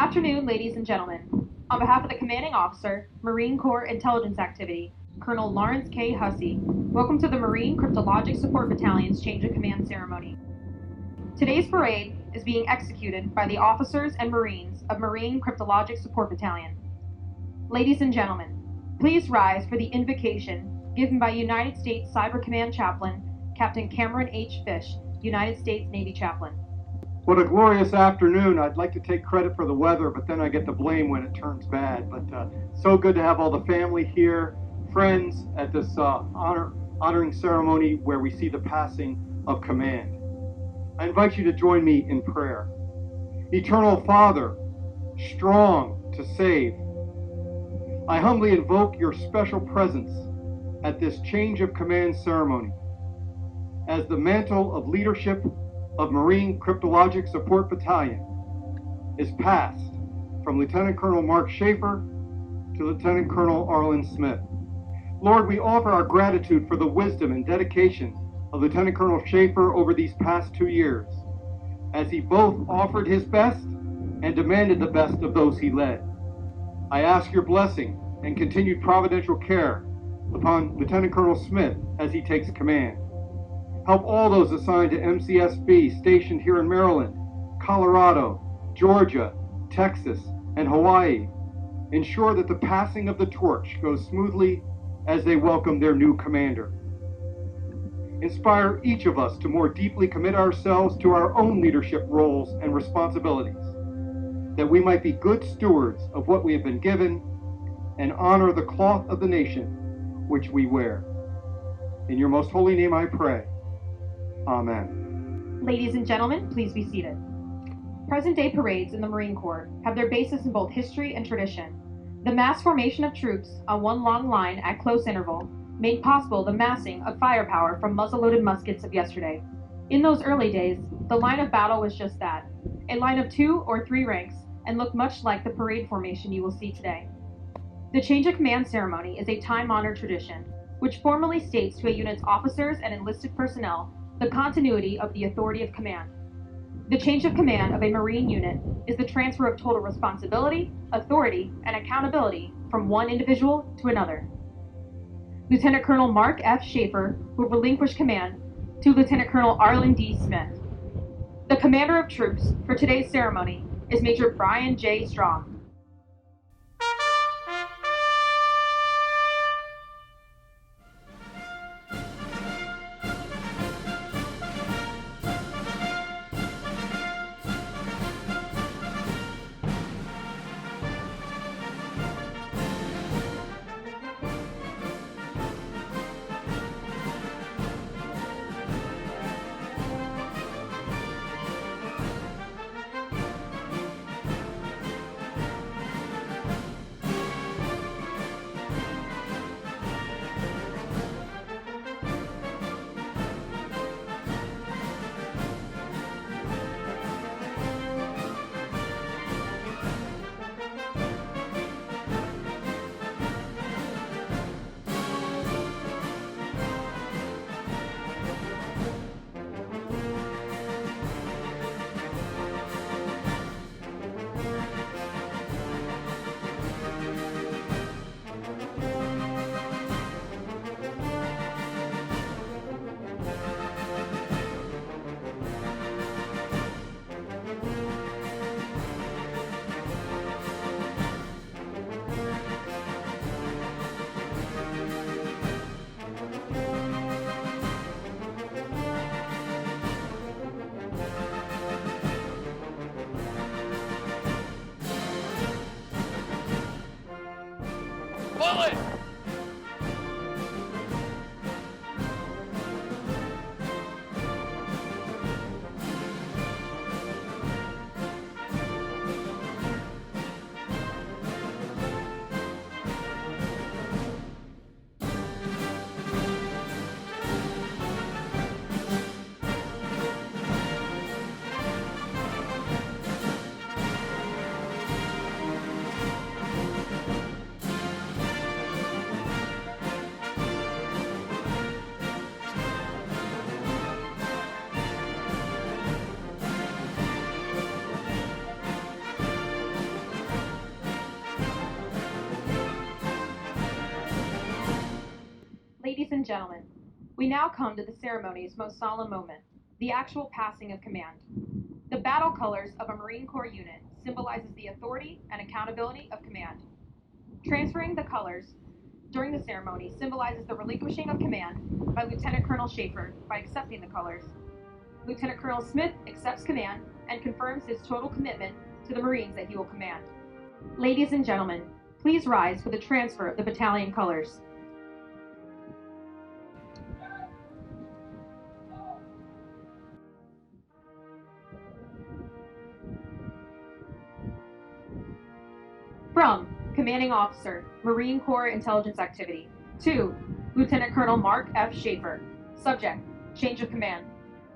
afternoon, ladies and gentlemen. On behalf of the Commanding Officer, Marine Corps Intelligence Activity, Colonel Lawrence K. Hussey, welcome to the Marine Cryptologic Support Battalion's Change of Command ceremony. Today's parade is being executed by the officers and Marines of Marine Cryptologic Support Battalion. Ladies and gentlemen, please rise for the invocation given by United States Cyber Command Chaplain, Captain Cameron H. Fish, United States Navy Chaplain. What a glorious afternoon. I'd like to take credit for the weather, but then I get the blame when it turns bad. But so good to have all the family here, friends at this honoring ceremony where we see the passing of command. I invite you to join me in prayer. Eternal Father, strong to save, I humbly invoke your special presence at this change of command ceremony. As the mantle of leadership of Marine Cryptologic Support Battalion is passed from Lieutenant Colonel Mark Schaefer to Lieutenant Colonel Arlen Smith. Lord, we offer our gratitude for the wisdom and dedication of Lieutenant Colonel Schaefer over these past 2 years, as he both offered his best and demanded the best of those he led. I ask your blessing and continued providential care upon Lieutenant Colonel Smith as he takes command. Help all those assigned to MCSB stationed here in Maryland, Colorado, Georgia, Texas, and Hawaii. Ensure that the passing of the torch goes smoothly as they welcome their new commander. Inspire each of us to more deeply commit ourselves to our own leadership roles and responsibilities, that we might be good stewards of what we have been given and honor the cloth of the nation which we wear. In your most holy name I pray. Amen. Ladies and gentlemen, please be seated. Present-day parades in the Marine Corps have their basis in both history and tradition. The mass formation of troops on one long line at close interval made possible the massing of firepower from muzzle-loaded muskets of yesterday. In those early days, the line of battle was just that, a line of 2 or 3 ranks, and looked much like the parade formation you will see today. The change of command ceremony is a time-honored tradition, which formally states to a unit's officers and enlisted personnel the continuity of the authority of command. The change of command of a Marine unit is the transfer of total responsibility, authority, and accountability from one individual to another. Lieutenant Colonel Mark F. Schaefer will relinquish command to Lieutenant Colonel Arlen D. Smith. The commander of troops for today's ceremony is Major Brian J. Strong. and gentlemen, we now come to the ceremony's most solemn moment, the actual passing of command. The battle colors of a Marine Corps unit symbolizes the authority and accountability of command. Transferring the colors during the ceremony symbolizes the relinquishing of command by Lieutenant Colonel Schaefer by accepting the colors. Lieutenant Colonel Smith accepts command and confirms his total commitment to the Marines that he will command. Ladies and gentlemen, please rise for the transfer of the battalion colors. From Commanding Officer, Marine Corps Intelligence Activity, to Lieutenant Colonel Mark F. Schaefer. Subject, change of command.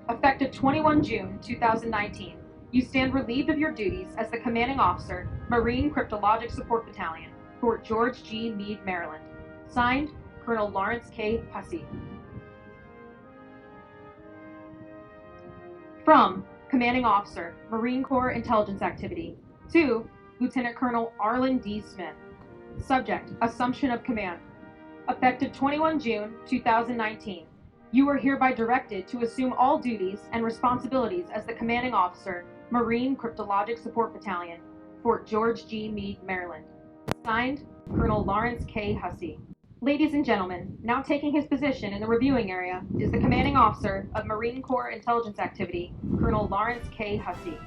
Effective 21 June 2019, you stand relieved of your duties as the Commanding Officer, Marine Cryptologic Support Battalion, Fort George G. Meade, Maryland. Signed, Colonel Lawrence K. Hussey. From Commanding Officer, Marine Corps Intelligence Activity, to Lieutenant Colonel Arlen D. Smith. Subject, assumption of command. Effective 21 June 2019, you are hereby directed to assume all duties and responsibilities as the Commanding Officer, Marine Cryptologic Support Battalion, Fort George G. Meade, Maryland. Signed, Colonel Lawrence K. Hussey. Ladies and gentlemen, now taking his position in the reviewing area is the Commanding Officer of Marine Corps Intelligence Activity, Colonel Lawrence K. Hussey.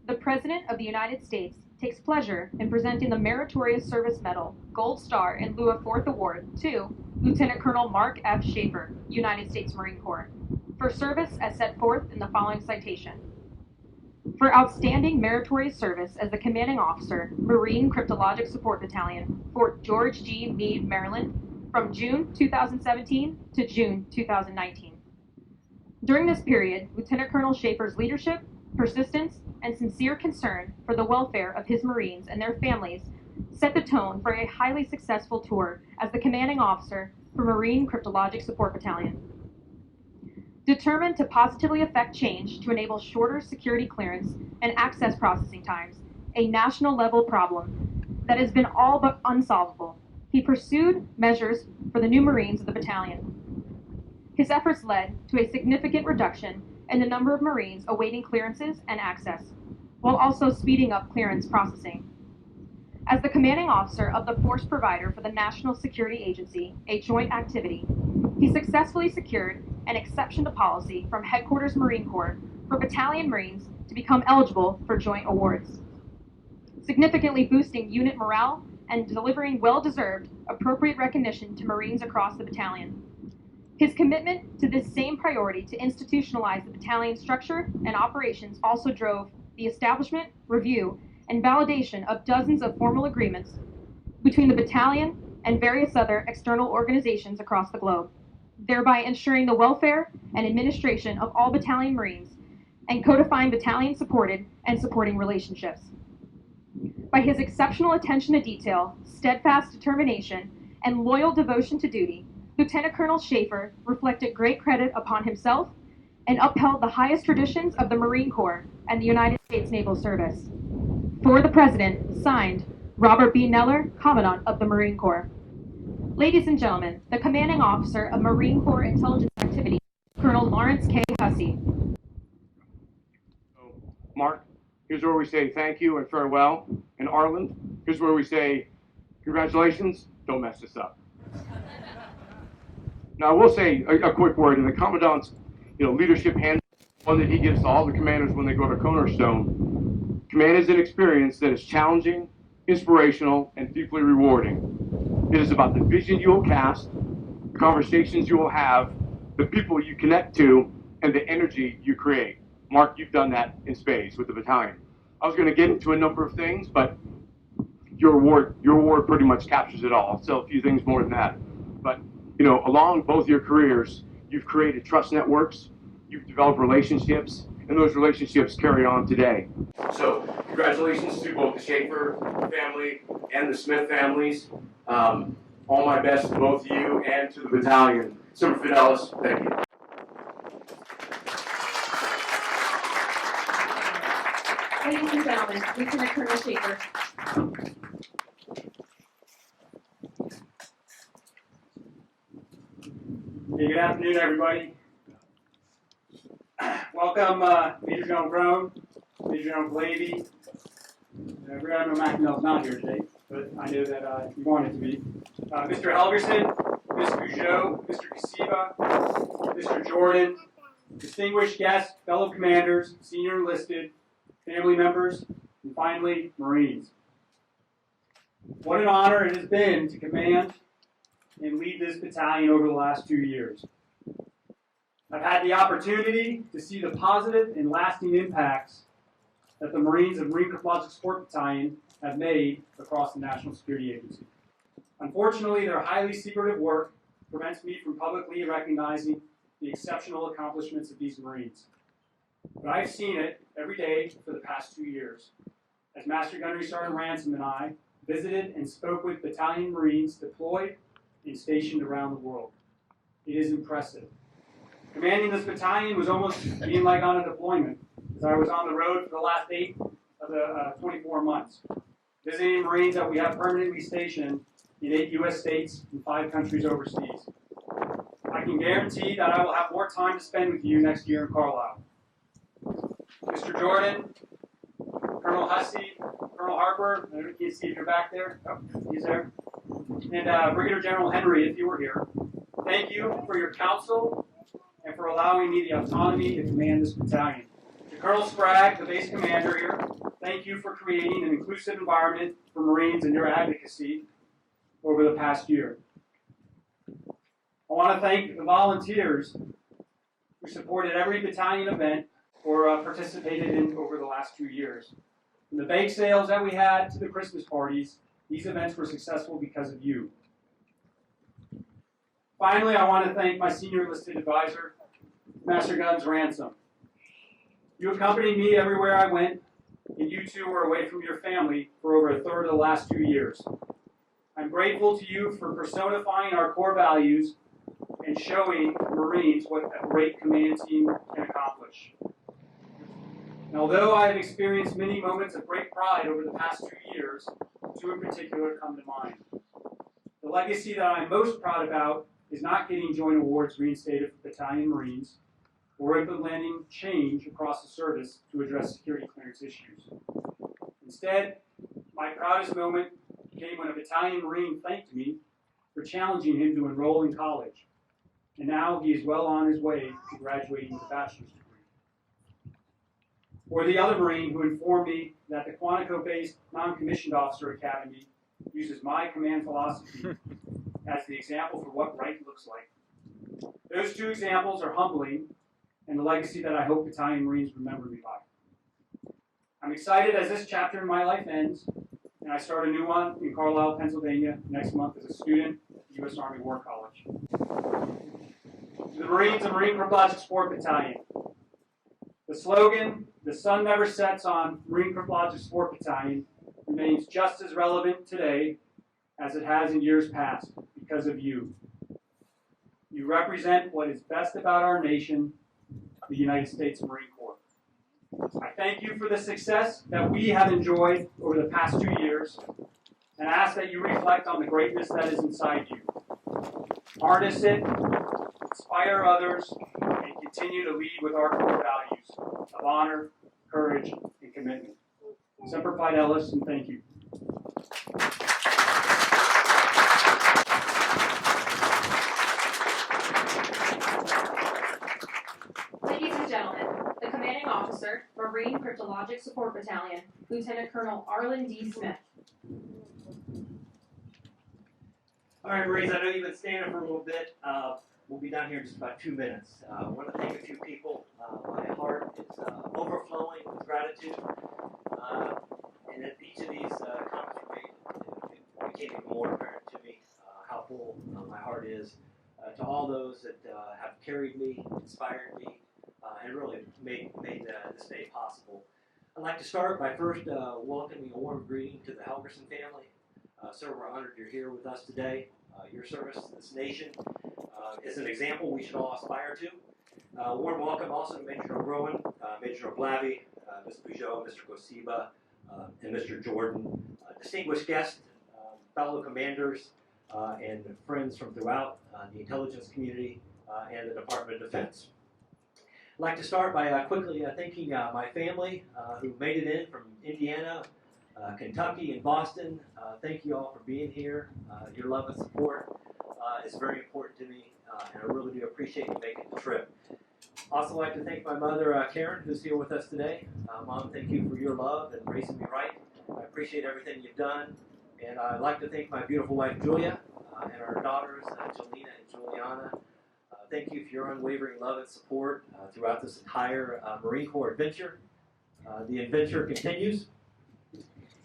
The President of the United States takes pleasure in presenting the Meritorious Service Medal, Gold Star in lieu of Fourth Award to Lieutenant Colonel Mark F. Schaefer, United States Marine Corps, for service as set forth in the following citation. For outstanding meritorious service as the Commanding Officer, Marine Cryptologic Support Battalion, Fort George G. Meade, Maryland, from June 2017 to June 2019. During this period, Lieutenant Colonel Schaefer's leadership, persistence, and sincere concern for the welfare of his Marines and their families set the tone for a highly successful tour as the Commanding Officer for Marine Cryptologic Support Battalion. Determined to positively affect change to enable shorter security clearance and access processing times, a national level problem that has been all but unsolvable, he pursued measures for the new Marines of the battalion. His efforts led to a significant reduction in the number of Marines awaiting clearances and access, while also speeding up clearance processing. As the Commanding Officer of the Force Provider for the National Security Agency, a joint activity, he successfully secured an exception to policy from Headquarters Marine Corps for battalion Marines to become eligible for joint awards, significantly boosting unit morale and delivering well-deserved, appropriate recognition to Marines across the battalion. His commitment to this same priority to institutionalize the battalion structure and operations also drove the establishment, review, and validation of dozens of formal agreements between the battalion and various other external organizations across the globe, thereby ensuring the welfare and administration of all battalion Marines and codifying battalion-supported and supporting relationships. By his exceptional attention to detail, steadfast determination, and loyal devotion to duty, Lieutenant Colonel Schaefer reflected great credit upon himself and upheld the highest traditions of the Marine Corps and the United States Naval Service. For the President, signed, Robert B. Neller, Commandant of the Marine Corps. Ladies and gentlemen, the Commanding Officer of Marine Corps Intelligence Activity, Colonel Lawrence K. Hussey. Mark, here's where we say thank you and farewell. And Arlen, here's where we say congratulations don't mess this up. Now, I will say a quick word in the Commandant's leadership handbook, one that he gives to all the commanders when they go to Cornerstone. Command is an experience that is challenging, inspirational, and deeply rewarding. It is about the vision you will cast, the conversations you will have, the people you connect to, and the energy you create. Mark, you've done that in spades with the battalion. I was going to get into a number of things, but your award pretty much captures it all. I'll say a few things more than that. But, along both your careers, you've created trust networks, you've developed relationships, and those relationships carry on today. So, congratulations to both the Schaefer family and the Smith families. All my best to both you and to the battalion. Semper Fidelis, thank you. Ladies and gentlemen, Lieutenant Colonel Schaefer. Hey, good afternoon, everybody. Welcome, Major General Crone, Major General Glavy. I forgot McNeil's not here today, but I know that you wanted to be. Mr. Helgerson, Ms. Peugeot, Mr. Kasiba, Mr. Jordan, distinguished guests, fellow commanders, senior enlisted, family members, and finally, Marines. What an honor it has been to command and lead this battalion over the last 2 years. I've had the opportunity to see the positive and lasting impacts that the Marines and Marine Corps Support Battalion have made across the National Security Agency. Unfortunately, their highly secretive work prevents me from publicly recognizing the exceptional accomplishments of these Marines. But I've seen it every day for the past 2 years, as Master Gunnery Sergeant Ransom and I visited and spoke with battalion Marines deployed and stationed around the world. It is impressive. Commanding this battalion was almost being like on a deployment, as I was on the road for the last 8 of the 24 months, visiting Marines that we have permanently stationed in 8 U.S. states and 5 countries overseas. I can guarantee that I will have more time to spend with you next year in Carlisle. Mr. Jordan, Colonel Hussey, Colonel Harper, I can't see if you're back there. Oh, he's there. And Brigadier General Henry, if you were here. Thank you for your counsel and for allowing me the autonomy to command this battalion. To Colonel Sprague, the base commander here, thank you for creating an inclusive environment for Marines and your advocacy over the past year. I want to thank the volunteers who supported every battalion event or participated in over the last 2 years. From the bake sales that we had to the Christmas parties, these events were successful because of you. Finally, I want to thank my senior enlisted advisor, Master Guns Ransom. You accompanied me everywhere I went, and you too were away from your family for over a third of the last 2 years. I'm grateful to you for personifying our core values and showing Marines what a great command team can accomplish. And although I have experienced many moments of great pride over the past 2 years, 2 in particular come to mind. The legacy that I'm most proud about is not getting joint awards reinstated for Battalion Marines or implementing change across the service to address security clearance issues. Instead, my proudest moment came when a Battalion Marine thanked me for challenging him to enroll in college. And now he is well on his way to graduating with a bachelor's degree. Or the other Marine who informed me that the Quantico-based Non-Commissioned Officer Academy uses my command philosophy as the example for what right looks like. Those 2 examples are humbling and the legacy that I hope Battalion Marines remember me by. I'm excited as this chapter in my life ends, and I start a new one in Carlisle, Pennsylvania next month as a student at the U.S. Army War College. To the Marines and Marine Corps Support Battalion. The slogan, "The sun never sets on Marine Corps Support Battalion," remains just as relevant today as it has in years past because of you. You represent what is best about our nation, the United States Marine Corps. I thank you for the success that we have enjoyed over the past 2 years and ask that you reflect on the greatness that is inside you. Harness it, inspire others, and continue to lead with our core values of honor, courage, and commitment. Semper Fidelis, and thank you. Marine Cryptologic Support Battalion, Lieutenant Colonel Arlen D. Smith. All right, Marines, I know you've been standing for a little bit. We'll be done here in just about 2 minutes. I want to thank a few people. My heart is overflowing with gratitude. And at each of these comments were made, it became even more apparent to me how full my heart is to all those that have carried me, inspired me, and really made this day possible. I'd like to start by first welcoming a warm greeting to the Helgerson family. Sir, we're honored you're here with us today. Your service to this nation is an example we should all aspire to. Warm welcome also to Major General Rowan, Major General Blavey, Ms. Peugeot, Mr. Kosiba, and Mr. Jordan, distinguished guests, fellow commanders, and friends from throughout the intelligence community and the Department of Defense. I'd like to start by quickly thanking my family who made it in from Indiana, Kentucky, and Boston. Thank you all for being here. Your love and support is very important to me, and I really do appreciate you making the trip. Also like to thank my mother, Karen, who's here with us today. Mom, thank you for your love and raising me right. I appreciate everything you've done. And I'd like to thank my beautiful wife, Julia, and our daughters, Jelena and Juliana. Thank you for your unwavering love and support throughout this entire Marine Corps adventure. The adventure continues.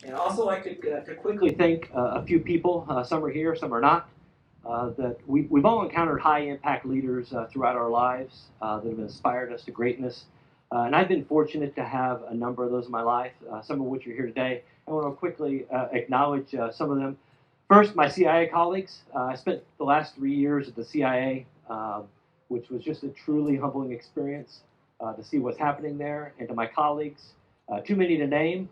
And I'd also like to quickly thank a few people, some are here, some are not, that we've all encountered high-impact leaders throughout our lives that have inspired us to greatness. And I've been fortunate to have a number of those in my life, some of which are here today. I want to quickly acknowledge some of them. First, my CIA colleagues. I spent the last 3 years at the CIA, which was just a truly humbling experience to see what's happening there. And to my colleagues, too many to name,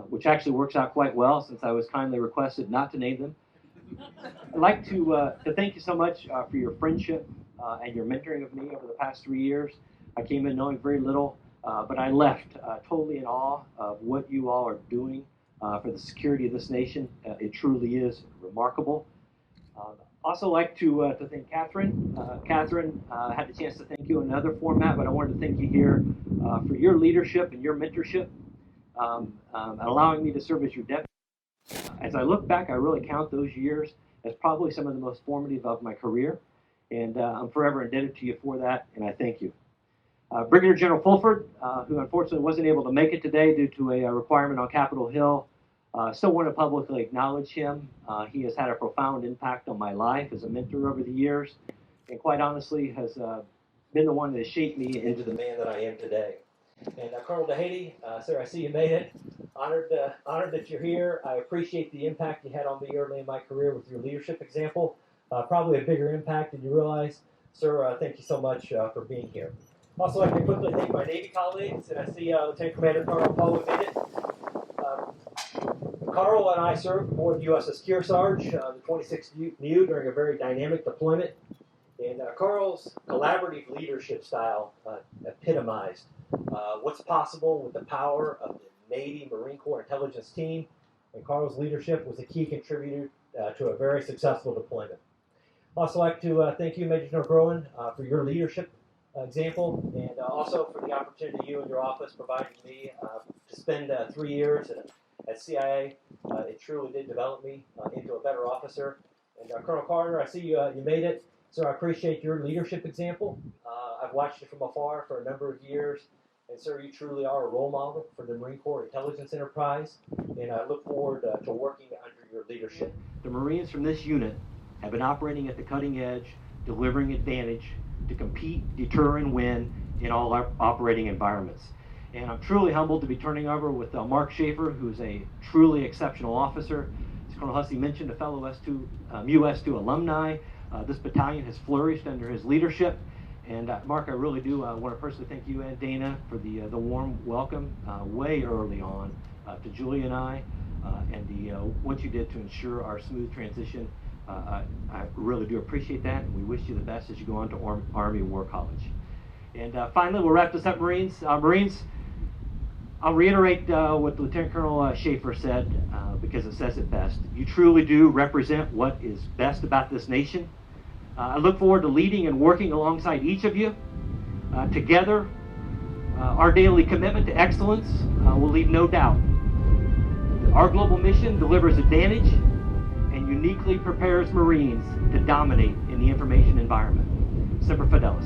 which actually works out quite well since I was kindly requested not to name them. I'd like to thank you so much for your friendship and your mentoring of me over the past 3 years. I came in knowing very little, but I left totally in awe of what you all are doing for the security of this nation. It truly is remarkable. Also like to thank Catherine. Catherine, I had the chance to thank you in another format, but I wanted to thank you here for your leadership and your mentorship, allowing me to serve as your deputy. As I look back, I really count those years as probably some of the most formative of my career, and I'm forever indebted to you for that, and I thank you. Brigadier General Fulford, who unfortunately wasn't able to make it today due to a requirement on Capitol Hill, still want to publicly acknowledge him. He has had a profound impact on my life as a mentor over the years, and quite honestly has been the one that has shaped me into the man that I am today. And Colonel DeHady, sir, I see you made it. Honored that you're here. I appreciate the impact you had on me early in my career with your leadership example. Probably a bigger impact than you realize. Sir, thank you so much for being here. Also, I'd like to quickly thank my Navy colleagues, and I see Lieutenant Commander Carl Poe made it. Carl and I served aboard the USS Kearsarge, the 26th NU, during a very dynamic deployment. And Carl's collaborative leadership style epitomized what's possible with the power of the Navy Marine Corps intelligence team. And Carl's leadership was a key contributor to a very successful deployment. I'd also like to thank you, Major General Groen, for your leadership example, and also for the opportunity you and your office provided me to spend 3 years at CIA. It truly did develop me into a better officer. And Colonel Carter, I see you made it. So I appreciate your leadership example. I've watched it from afar for a number of years. And sir, you truly are a role model for the Marine Corps intelligence enterprise. And I look forward to working under your leadership. The Marines from this unit have been operating at the cutting edge, delivering advantage to compete, deter, and win in all our operating environments. And I'm truly humbled to be turning over with Mark Schaefer, who's a truly exceptional officer. As Colonel Hussey mentioned, a fellow US2 alumni. This battalion has flourished under his leadership. And Mark, I really do want to personally thank you and Dana for the warm welcome way early on to Julia and I, and what you did to ensure our smooth transition. I really do appreciate that, and we wish you the best as you go on to Army War College. And finally, we'll wrap this up, Marines. Marines, I'll reiterate what Lieutenant Colonel Schaefer said because it says it best. You truly do represent what is best about this nation. I look forward to leading and working alongside each of you. Together, Our daily commitment to excellence will leave no doubt. Our global mission delivers advantage and uniquely prepares Marines to dominate in the information environment. Semper Fidelis.